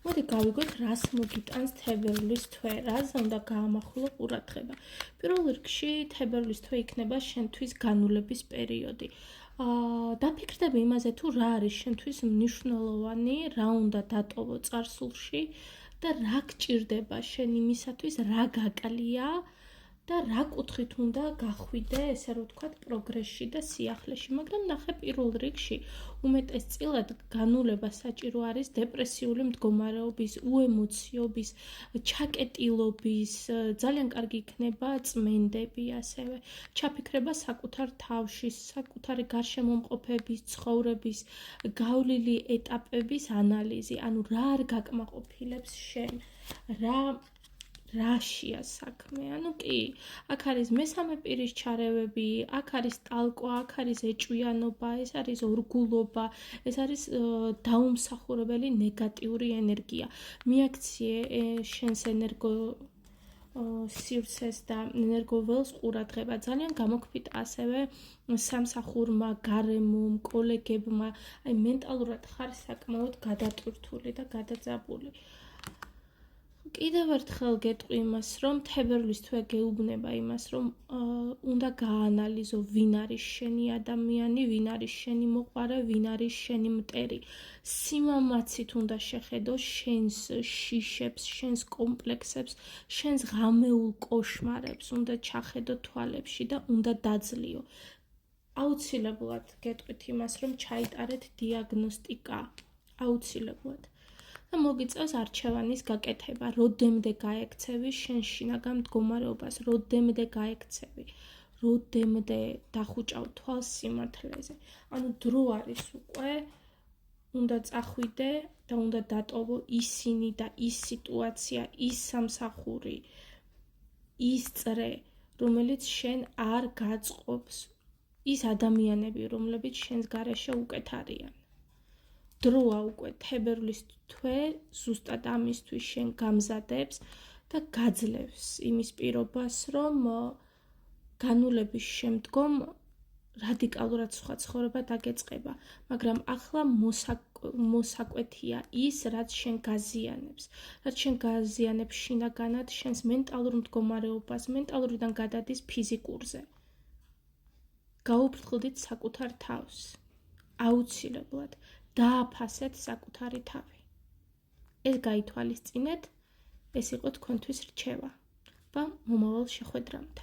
მოდი გავიგოთ, რას მოგიტანს თებერვლის თვე, რაზე უნდა გაამახვილო ყურადღება. პირველ რიგში თებერვლის თვე იქნება შენთვის განულების პერიოდი. დაფიქრდები იმაზე, თუ რა არის შენთვის მნიშვნელოვანი, რა უნდა დატოვო წარსულში და რა გჭირდება შენ იმისათვის, რა გაკლია და რა კუთხით უნდა გახვიდე, ესე რომ ვთქვათ, პროგრესში და სიახლეში, მაგრამ ნახე პირველ რიგში უმეტესწილად განულება საჭირო არის დეპრესიული მდგომარეობის, უემოციობის, ჩაკეტილობის, ძალიან კარგი იქნება წმენდები, ასევე ჩაფიქრება საკუთარ თავში, საკუთარი გარშემომყოფების, ცხოვრების, გავლილი ეტაპების ანალიზი, ანუ რა არ გაკმაყოფილებს შენ, რაშია საქმე, ანუ კი, აქ არის მესამე პირის ჩარევები, აქ არის ტალკვა, აქ არის ეჭვიანობა, ეს არის ორგულობა, ეს არის დაუმსახურებელი ნეგატიური ენერგია. მიაქციე შენს ენერგო სივრცეს და ენერგოველს ყურადღება. ძალიან გამოგვით ასევე სამსახურმა, გარემომ, კოლეგებმა, აი მენტალურად ხარ საკმაოდ გადატვირთული და გადაძაბული. კიდევ ერთხელ გეტყვი იმას, რომ თებერვლის თვე გეუბნება იმას, რომ უნდა გაანალიზო, ვინ არის შენი ადამიანი, ვინ არის შენი მოყვარე, ვინ არის შენი მტერი. სიმამაცით უნდა შეხედო შენს შიშებს, შენს კომპლექსებს, შენს ღამეულ კოშმარებს, უნდა ჩახედო თვალებში და უნდა დაძლიო. აუცილებლად გეტყვით იმას, რომ ჩაიტარეთ დიაგნოსტიკა. აუცილებლად. და მოგიწევს არჩევანის გაკეთება, როდემდე გაექცევი შენ შინაგან მდგომარეობას, როდემდე გაექცევი, როდემდე დახუჭავ თვალს სიმართლეზე. ანუ დრო არის უკვე, უნდა წახვიდე და უნდა დატოვო ისინი და ის სიტუაცია, ის სამსახური, ის წრე, რომელიც შენ არ გაწყობს, ის ადამიანები, რომლებიც შენს გარეშე უკეთ არიან. დროა უკვე თებერვლის თვე ზუსტად ამისთვის შენ გამზადებს და გაძლევს იმის პირობას, რომ განულების შემდგომ რადიკალურად სხვა ცხოვრება დაგეწყება, მაგრამ ახლა მოსაკვეთია ის, რაც შენ გაზიანებს, რაც შენ გაზიანებს შინაგანად შენს მენტალურ მდგომარეობას, მენტალურიდან გადადის ფიზიკურზე. გაუფრთხილდით საკუთარ თავს. აუცილებლად. დააფასეთ საკუთარი თავი. ეს გაითვალისწინეთ, ეს იყო თქვენთვის რჩევა. და მომავალ შეხვედრამდე.